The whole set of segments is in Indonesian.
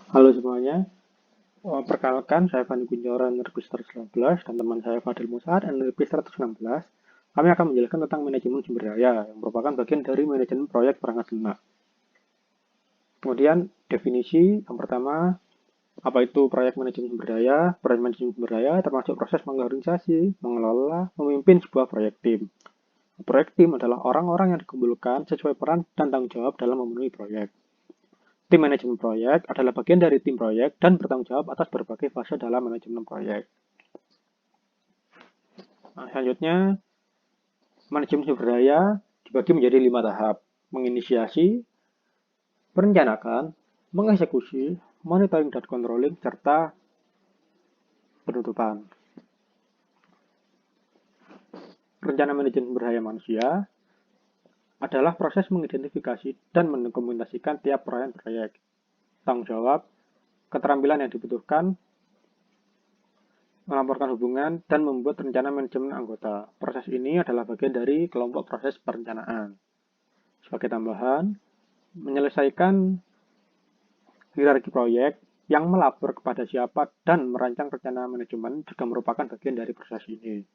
Halo semuanya, perkenalkan saya Fandi Kunchoro NLP 119 dan teman saya Fadil Musad NLP 116. Kami akan menjelaskan tentang manajemen sumber daya yang merupakan bagian dari manajemen proyek perangkat lunak. Kemudian definisi yang pertama, apa itu proyek manajemen sumber daya? Proyek manajemen sumber daya termasuk proses mengorganisasi, mengelola, memimpin sebuah proyek tim. Proyek tim adalah orang-orang yang dikumpulkan sesuai peran dan tanggung jawab dalam memenuhi proyek. Tim manajemen proyek adalah bagian dari tim proyek dan bertanggung jawab atas berbagai fase dalam manajemen proyek. Nah, selanjutnya, manajemen sumber daya dibagi menjadi 5 tahap. Menginisiasi, merencanakan, mengeksekusi, monitoring dan controlling, serta penutupan. Rencana manajemen sumber daya manusia adalah proses mengidentifikasi dan mendokumentasikan tiap proyek. Tanggung jawab, keterampilan yang dibutuhkan, melaporkan hubungan, dan membuat rencana manajemen anggota. Proses ini adalah bagian dari kelompok proses perencanaan. Sebagai tambahan, menyelesaikan hierarki proyek yang melapor kepada siapa dan merancang rencana manajemen juga merupakan bagian dari proses ini.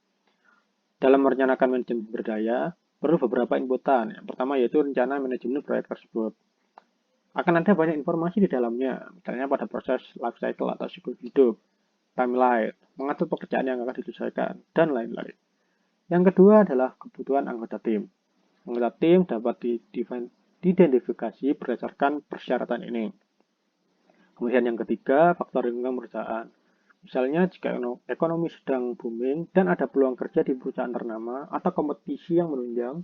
Dalam merencanakan manajemen sumber daya, perlu beberapa inputan. Yang pertama yaitu rencana manajemen proyek tersebut. Akan ada banyak informasi di dalamnya, misalnya pada proses life cycle atau siklus hidup, timeline, mengatur pekerjaan yang akan diselesaikan, dan lain-lain. Yang kedua adalah kebutuhan anggota tim. Anggota tim dapat diidentifikasi berdasarkan persyaratan ini. Kemudian yang ketiga, faktor lingkungan perusahaan. Misalnya jika ekonomi sedang booming dan ada peluang kerja di perusahaan ternama atau kompetisi yang menunjang,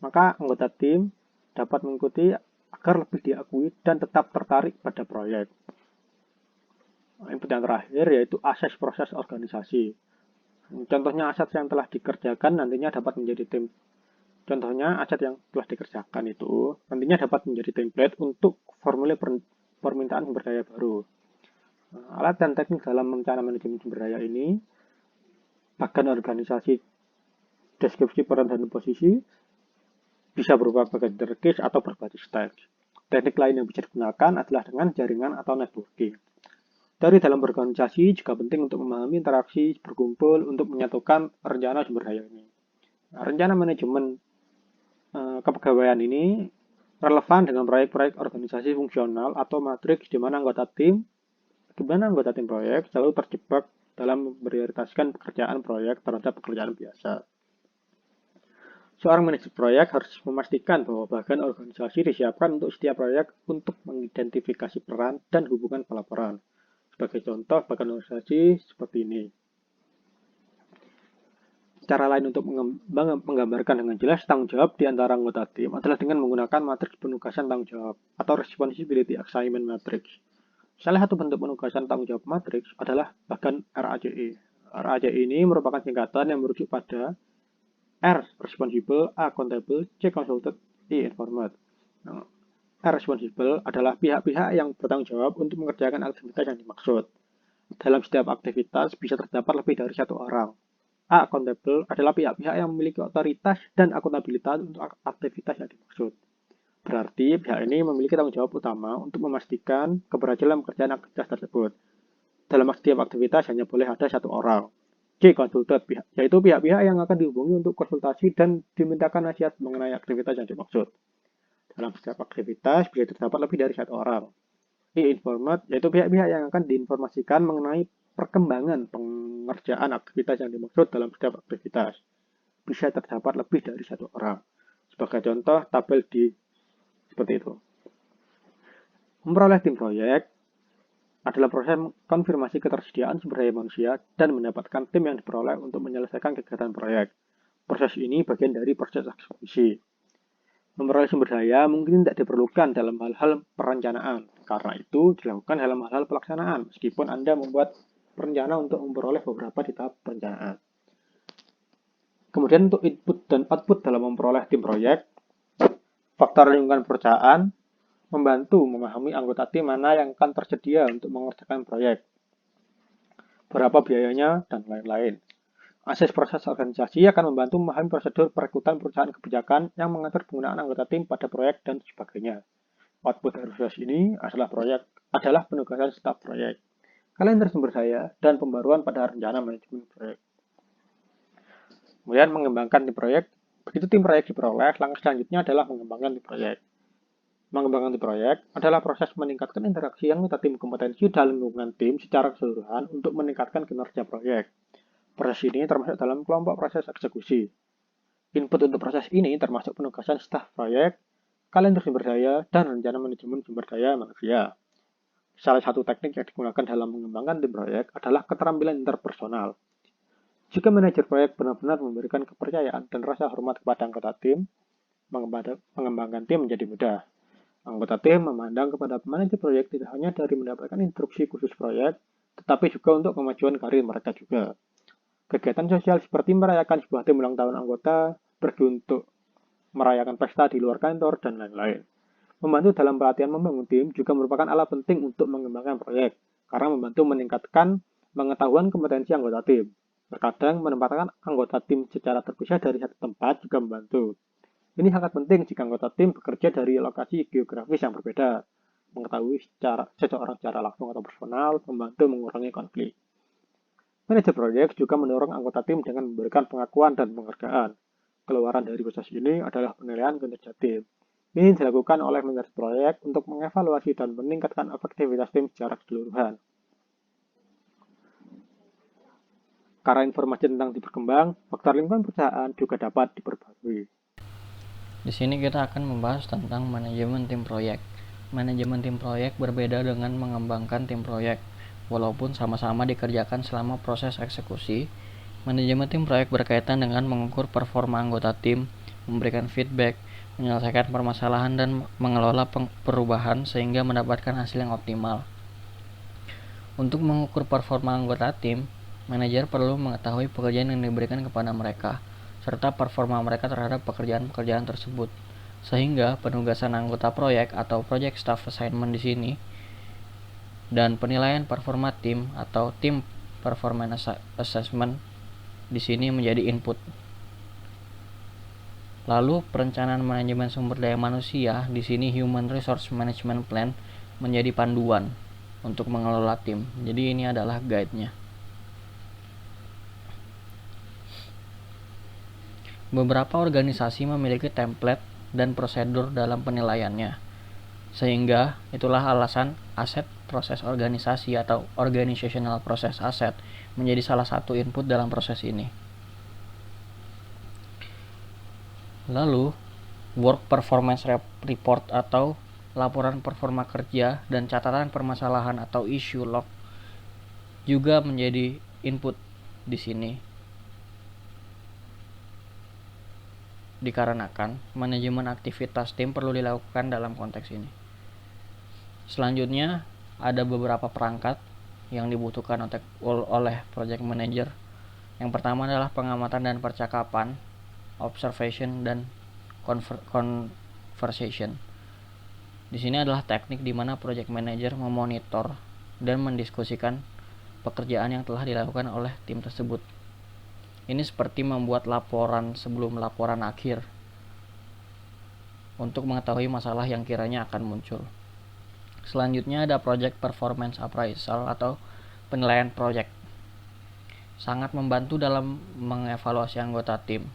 maka anggota tim dapat mengikuti agar lebih diakui dan tetap tertarik pada proyek. Input yang terakhir yaitu akses proses organisasi. Contohnya aset yang telah dikerjakan nantinya dapat menjadi tim. Contohnya aset yang telah dikerjakan itu nantinya dapat menjadi template untuk formulir permintaan sumber daya baru. Alat dan teknik dalam rencana manajemen sumber daya ini, bahkan organisasi, deskripsi peran dan posisi, bisa berupa bagian case atau berbasis teks. Teknik lain yang bisa digunakan adalah dengan jaringan atau networking. Dari dalam berorganisasi juga penting untuk memahami interaksi berkumpul untuk menyatukan rencana sumber daya ini. Nah, rencana manajemen kepegawaian ini relevan dengan proyek-proyek organisasi fungsional atau matriks di mana anggota tim proyek selalu terjebak dalam memprioritaskan pekerjaan proyek terhadap pekerjaan biasa. Seorang manajer proyek harus memastikan bahwa bagian organisasi disiapkan untuk setiap proyek untuk mengidentifikasi peran dan hubungan pelaporan. Sebagai contoh, bagian organisasi seperti ini. Cara lain untuk menggambarkan dengan jelas tanggung jawab di antara anggota tim adalah dengan menggunakan matriks penugasan tanggung jawab atau responsibility assignment matrix. Salah satu bentuk penugasan tanggung jawab matriks adalah bagian RACE. RACE ini merupakan singkatan yang merujuk pada R responsible, A accountable, C consulted, E informed. Nah, R responsible adalah pihak-pihak yang bertanggung jawab untuk mengerjakan aktivitas yang dimaksud. Dalam setiap aktivitas bisa terdapat lebih dari satu orang. A accountable adalah pihak-pihak yang memiliki otoritas dan akuntabilitas untuk aktivitas yang dimaksud. Berarti pihak ini memiliki tanggung jawab utama untuk memastikan keberhasilan pekerjaan aktivitas tersebut. Dalam setiap aktivitas hanya boleh ada satu orang. C. Consulted, yaitu pihak-pihak yang akan dihubungi untuk konsultasi dan dimintakan nasihat mengenai aktivitas yang dimaksud. Dalam setiap aktivitas bisa terdapat lebih dari satu orang. E. Informed, yaitu pihak-pihak yang akan diinformasikan mengenai perkembangan pengerjaan aktivitas yang dimaksud dalam setiap aktivitas. Bisa terdapat lebih dari satu orang. Sebagai contoh, tabel di seperti itu. Memperoleh tim proyek adalah proses konfirmasi ketersediaan sumber daya manusia dan mendapatkan tim yang diperoleh untuk menyelesaikan kegiatan proyek. Proses ini bagian dari proses eksekusi. Memperoleh sumber daya mungkin tidak diperlukan dalam hal-hal perencanaan, karena itu dilakukan dalam hal-hal pelaksanaan, meskipun Anda membuat perencana untuk memperoleh beberapa di tahap perencanaan. Kemudian untuk input dan output dalam memperoleh tim proyek, faktor lingkungan perusahaan membantu memahami anggota tim mana yang akan tersedia untuk mengerjakan proyek, berapa biayanya, dan lain-lain. Akses proses organisasi akan membantu memahami prosedur perekrutan perusahaan kebijakan yang mengatur penggunaan anggota tim pada proyek dan sebagainya. Output dari proses ini adalah penugasan staf proyek, kalender sumber daya, dan pembaruan pada rencana manajemen proyek. Kemudian mengembangkan tim proyek. Begitu tim proyek diperoleh, langkah selanjutnya adalah mengembangkan tim proyek. Mengembangkan tim proyek adalah proses meningkatkan interaksi anggota tim kompetensi dan lingkungan tim secara keseluruhan untuk meningkatkan kinerja proyek. Proses ini termasuk dalam kelompok proses eksekusi. Input untuk proses ini termasuk penugasan staf proyek, kalender sumber daya, dan rencana manajemen sumber daya manusia. Salah satu teknik yang digunakan dalam mengembangkan tim proyek adalah keterampilan interpersonal. Jika manajer proyek benar-benar memberikan kepercayaan dan rasa hormat kepada anggota tim, mengembangkan tim menjadi mudah. Anggota tim memandang kepada manajer proyek tidak hanya dari mendapatkan instruksi khusus proyek, tetapi juga untuk kemajuan karir mereka juga. Kegiatan sosial seperti merayakan sebuah tim ulang tahun anggota, pergi untuk merayakan pesta di luar kantor, dan lain-lain. Membantu dalam pelatihan membangun tim juga merupakan alat penting untuk mengembangkan proyek, karena membantu meningkatkan pengetahuan kompetensi anggota tim. Terkadang menempatkan anggota tim secara terpisah dari satu tempat juga membantu. Ini sangat penting jika anggota tim bekerja dari lokasi geografis yang berbeda. Mengetahui seseorang secara langsung atau personal membantu mengurangi konflik. Manajer proyek juga mendorong anggota tim dengan memberikan pengakuan dan penghargaan. Keluaran dari proses ini adalah penilaian kinerja tim. Ini dilakukan oleh manajer proyek untuk mengevaluasi dan meningkatkan efektivitas tim secara keseluruhan. Karena informasi tentang tim berkembang, faktor lingkungan perusahaan juga dapat diperbarui. Di sini kita akan membahas tentang manajemen tim proyek. Manajemen tim proyek berbeda dengan mengembangkan tim proyek. Walaupun sama-sama dikerjakan selama proses eksekusi, manajemen tim proyek berkaitan dengan mengukur performa anggota tim, memberikan feedback, menyelesaikan permasalahan, dan mengelola perubahan sehingga mendapatkan hasil yang optimal. Untuk mengukur performa anggota tim, manajer perlu mengetahui pekerjaan yang diberikan kepada mereka, serta performa mereka terhadap pekerjaan-pekerjaan tersebut. Sehingga penugasan anggota proyek atau project staff assignment di sini dan penilaian performa tim atau team performance assessment di sini menjadi input. Lalu perencanaan manajemen sumber daya manusia di sini Human Resource Management Plan menjadi panduan untuk mengelola tim. Jadi ini adalah guide-nya. Beberapa organisasi memiliki template dan prosedur dalam penilaiannya. Sehingga itulah alasan aset proses organisasi atau organizational process asset menjadi salah satu input dalam proses ini. Lalu, work performance report atau laporan performa kerja dan catatan permasalahan atau issue log juga menjadi input di sini. Dikarenakan manajemen aktivitas tim perlu dilakukan dalam konteks ini. Selanjutnya, ada beberapa perangkat yang dibutuhkan oleh project manager. Yang pertama adalah pengamatan dan percakapan, observation dan conversation. Di sini adalah teknik di mana project manager memonitor dan mendiskusikan pekerjaan yang telah dilakukan oleh tim tersebut. Ini seperti membuat laporan sebelum laporan akhir untuk mengetahui masalah yang kiranya akan muncul. Selanjutnya ada project performance appraisal atau penilaian project. Sangat membantu dalam mengevaluasi anggota tim.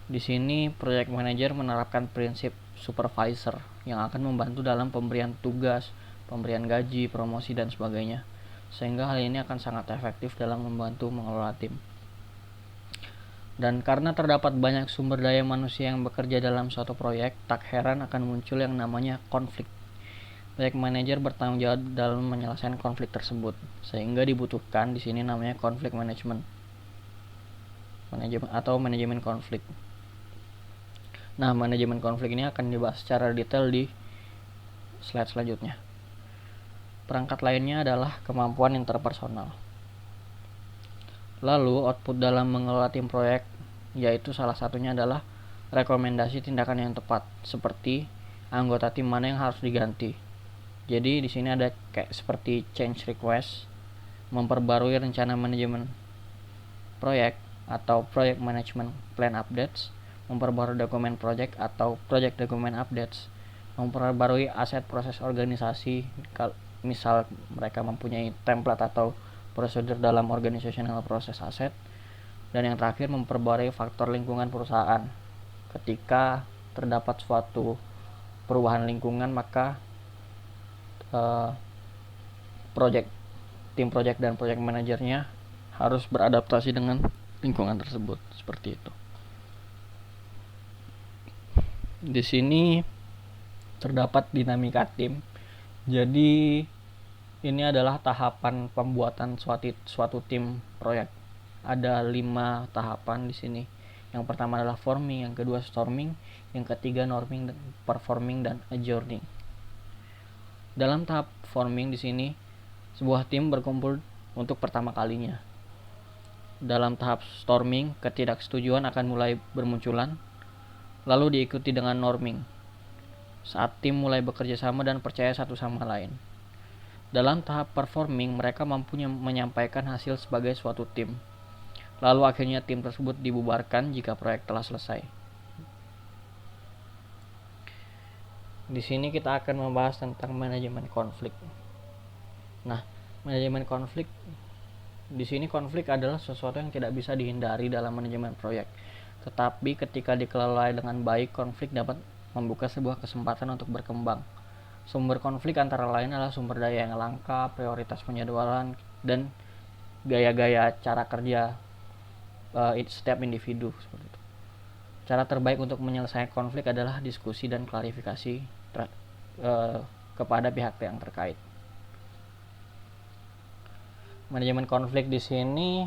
Di sini project manager menerapkan prinsip supervisor yang akan membantu dalam pemberian tugas, pemberian gaji, promosi dan sebagainya. Sehingga hal ini akan sangat efektif dalam membantu mengelola tim. Dan karena terdapat banyak sumber daya manusia yang bekerja dalam suatu proyek, tak heran akan muncul yang namanya konflik. Project manager bertanggung jawab dalam menyelesaikan konflik tersebut, sehingga dibutuhkan di sini namanya konflik management atau manajemen konflik. Nah, manajemen konflik ini akan dibahas secara detail di slide selanjutnya. Perangkat lainnya adalah kemampuan interpersonal. Lalu output dalam mengelola tim proyek, yaitu salah satunya adalah rekomendasi tindakan yang tepat, seperti anggota tim mana yang harus diganti. Jadi di sini ada kayak seperti change request, memperbarui rencana manajemen proyek atau project management plan updates, memperbarui dokumen project atau project document updates, memperbarui aset proses organisasi, misal mereka mempunyai template atau prosedur dalam organizational process asset. Dan yang terakhir, memperbarui faktor lingkungan perusahaan. Ketika terdapat suatu perubahan lingkungan, maka tim project dan project manajernya harus beradaptasi dengan lingkungan tersebut. Seperti itu. Di sini terdapat dinamika tim. Jadi ini adalah tahapan pembuatan suatu tim proyek. Ada 5 tahapan di sini. Yang pertama adalah forming, yang kedua storming, yang ketiga norming, performing, dan adjourning. Dalam tahap forming di sini, sebuah tim berkumpul untuk pertama kalinya. Dalam tahap storming, ketidaksetujuan akan mulai bermunculan, lalu diikuti dengan norming, saat tim mulai bekerja sama dan percaya satu sama lain. Dalam tahap performing, mereka mampu menyampaikan hasil sebagai suatu tim. Lalu akhirnya tim tersebut dibubarkan jika proyek telah selesai. Di sini kita akan membahas tentang manajemen konflik. Nah, manajemen konflik, di sini konflik adalah sesuatu yang tidak bisa dihindari dalam manajemen proyek. Tetapi ketika dikelola dengan baik, konflik dapat membuka sebuah kesempatan untuk berkembang. Sumber konflik antara lain adalah sumber daya yang langka, prioritas penjadwalan, dan gaya-gaya cara kerja setiap individu. Seperti itu. Cara terbaik untuk menyelesaikan konflik adalah diskusi dan klarifikasi kepada pihak yang terkait. Manajemen konflik di sini,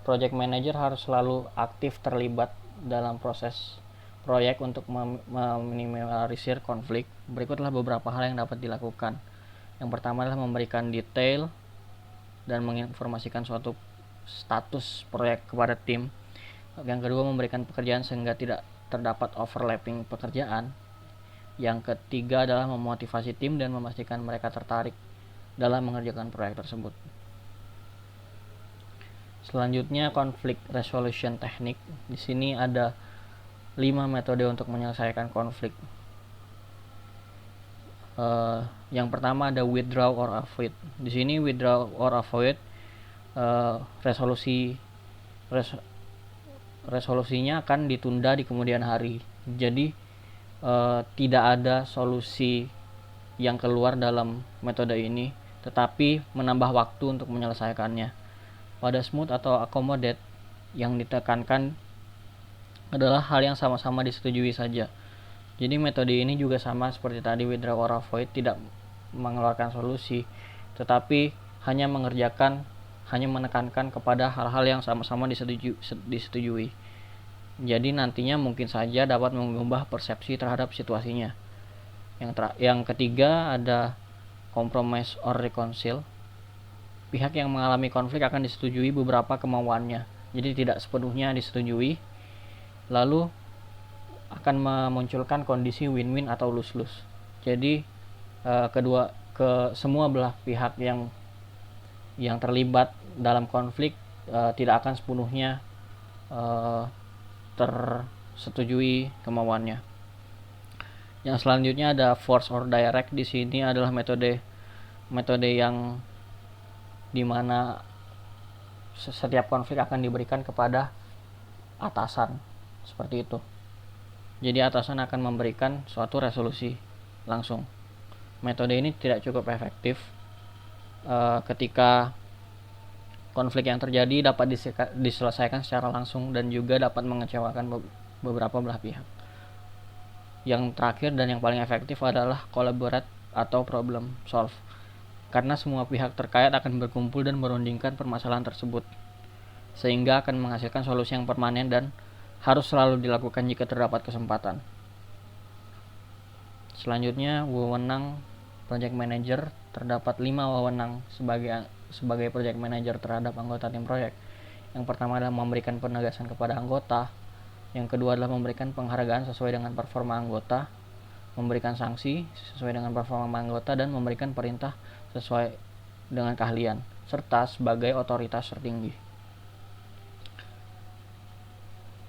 project manager harus selalu aktif terlibat dalam proses proyek untuk meminimalisir konflik. Berikutlah beberapa hal yang dapat dilakukan. Yang pertama adalah memberikan detail dan menginformasikan suatu status proyek kepada tim. Yang kedua, memberikan pekerjaan sehingga tidak terdapat overlapping pekerjaan. Yang ketiga adalah memotivasi tim dan memastikan mereka tertarik dalam mengerjakan proyek tersebut. Selanjutnya, konflik resolution technique. Di sini ada 5 metode untuk menyelesaikan konflik. Yang pertama ada withdraw or avoid. Di sini withdraw or avoid, resolusinya akan ditunda di kemudian hari. Jadi tidak ada solusi yang keluar dalam metode ini, tetapi menambah waktu untuk menyelesaikannya. Pada smooth atau accommodate, yang ditekankan adalah hal yang sama-sama disetujui saja. Jadi metode ini juga sama seperti tadi withdraw or avoid, tidak mengeluarkan solusi, tetapi hanya menekankan kepada hal-hal yang sama-sama disetujui. Jadi nantinya mungkin saja dapat mengubah persepsi terhadap situasinya. Yang ketiga ada compromise or reconcile. Pihak yang mengalami konflik akan disetujui beberapa kemauannya, jadi tidak sepenuhnya disetujui. Lalu akan memunculkan kondisi win-win atau lose-lose. Jadi semua belah pihak yang terlibat dalam konflik tidak akan sepenuhnya tersetujui kemauannya. Yang selanjutnya ada force or direct. Di sini adalah metode yang dimana setiap konflik akan diberikan kepada atasan, seperti itu. Jadi atasan akan memberikan suatu resolusi langsung. Metode ini tidak cukup efektif ketika konflik yang terjadi dapat diselesaikan secara langsung dan juga dapat mengecewakan beberapa belah pihak. Yang terakhir dan yang paling efektif adalah collaborate atau problem solve, karena semua pihak terkait akan berkumpul dan merundingkan permasalahan tersebut, sehingga akan menghasilkan solusi yang permanen dan harus selalu dilakukan jika terdapat kesempatan. Selanjutnya, wewenang project manager. Terdapat 5 wewenang sebagai project manager terhadap anggota tim proyek. Yang pertama adalah memberikan penegasan kepada anggota. Yang kedua adalah memberikan penghargaan sesuai dengan performa anggota, memberikan sanksi sesuai dengan performa anggota, dan memberikan perintah sesuai dengan keahlian, serta sebagai otoritas tertinggi.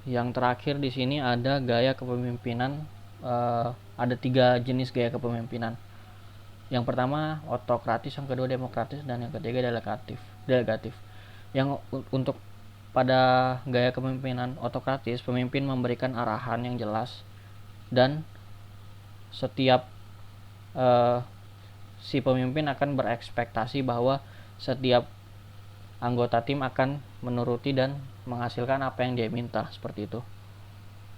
Yang terakhir di sini ada gaya kepemimpinan ada 3 jenis gaya kepemimpinan. Yang pertama autokratis, yang kedua demokratis, dan yang ketiga delegatif. Yang untuk pada gaya kepemimpinan autokratis, pemimpin memberikan arahan yang jelas dan setiap si pemimpin akan berekspektasi bahwa setiap anggota tim akan menuruti dan menghasilkan apa yang dia minta, seperti itu.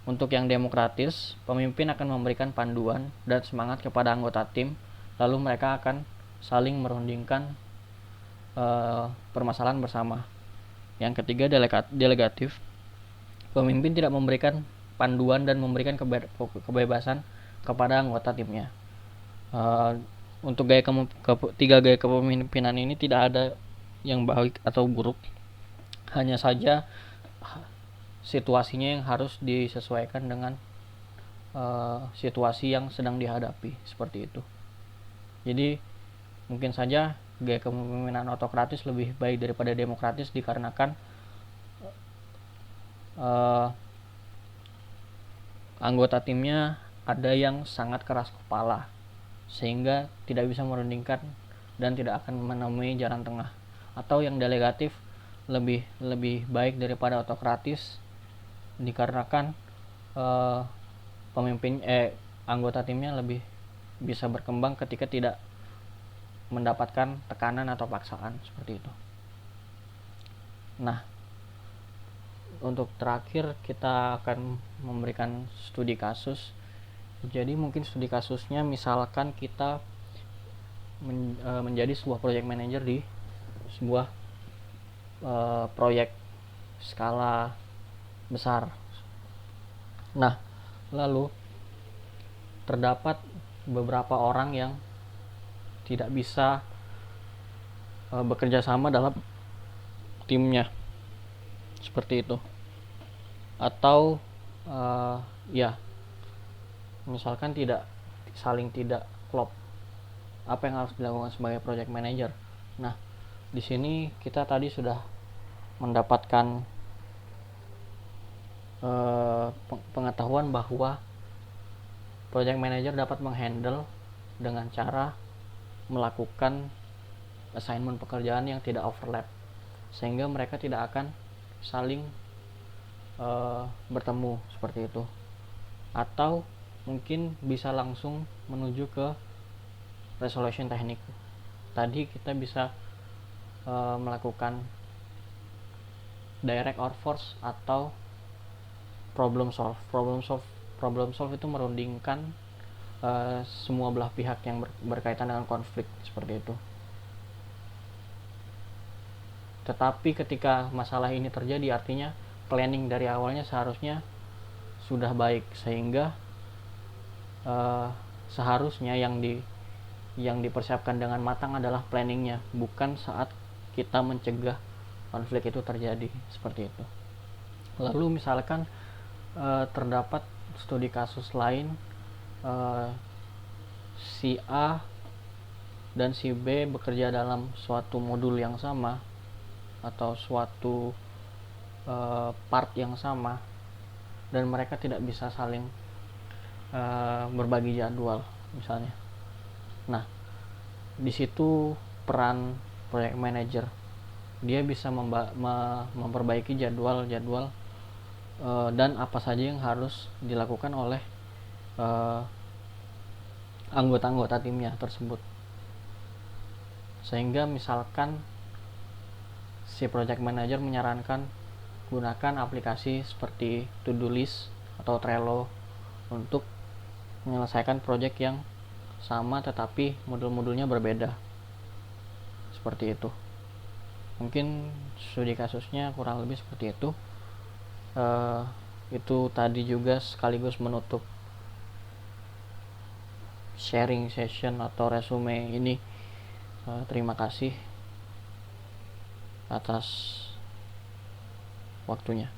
Untuk yang demokratis, pemimpin akan memberikan panduan dan semangat kepada anggota tim, lalu mereka akan saling merundingkan permasalahan bersama. Yang ketiga delegatif, pemimpin tidak memberikan panduan dan memberikan kebebasan kepada anggota timnya. Untuk tiga gaya kepemimpinan ini tidak ada yang baik atau buruk, hanya saja situasinya yang harus disesuaikan dengan situasi yang sedang dihadapi, seperti itu. Jadi mungkin saja gaya kepemimpinan autokratis lebih baik daripada demokratis dikarenakan anggota timnya ada yang sangat keras kepala sehingga tidak bisa merundingkan dan tidak akan menemui jalan tengah. Atau yang delegatif lebih baik daripada autokratis dikarenakan anggota timnya lebih bisa berkembang ketika tidak mendapatkan tekanan atau paksaan, seperti itu. Nah, untuk terakhir kita akan memberikan studi kasus. Jadi mungkin studi kasusnya misalkan kita menjadi sebuah project manager di sebuah proyek skala besar. Nah, lalu terdapat beberapa orang yang tidak bisa bekerja sama dalam timnya, seperti itu. Atau misalkan saling tidak klop. Apa yang harus dilakukan sebagai project manager? Nah, di sini kita tadi sudah mendapatkan pengetahuan bahwa project manager dapat menghandle dengan cara melakukan assignment pekerjaan yang tidak overlap, sehingga mereka tidak akan saling bertemu, seperti itu. Atau mungkin bisa langsung menuju ke resolution teknik. Tadi kita bisa melakukan direct or force atau problem solve itu merundingkan semua belah pihak yang berkaitan dengan konflik, seperti itu. Tetapi ketika masalah ini terjadi, artinya planning dari awalnya seharusnya sudah baik, sehingga seharusnya yang dipersiapkan dengan matang adalah planningnya, bukan saat kita mencegah konflik itu terjadi, seperti itu. Lalu misalkan terdapat studi kasus lain, si A dan si B bekerja dalam suatu modul yang sama atau suatu part yang sama, dan mereka tidak bisa saling berbagi jadwal, misalnya. Nah, di situ peran project manager, dia bisa memperbaiki jadwal dan apa saja yang harus dilakukan oleh anggota-anggota timnya tersebut. Sehingga misalkan si project manager menyarankan gunakan aplikasi seperti to-do list atau Trello untuk menyelesaikan project yang sama tetapi modul-modulnya berbeda, seperti itu. Mungkin studi kasusnya kurang lebih seperti itu. Itu tadi juga sekaligus menutup sharing session atau resume ini. Terima kasih atas waktunya.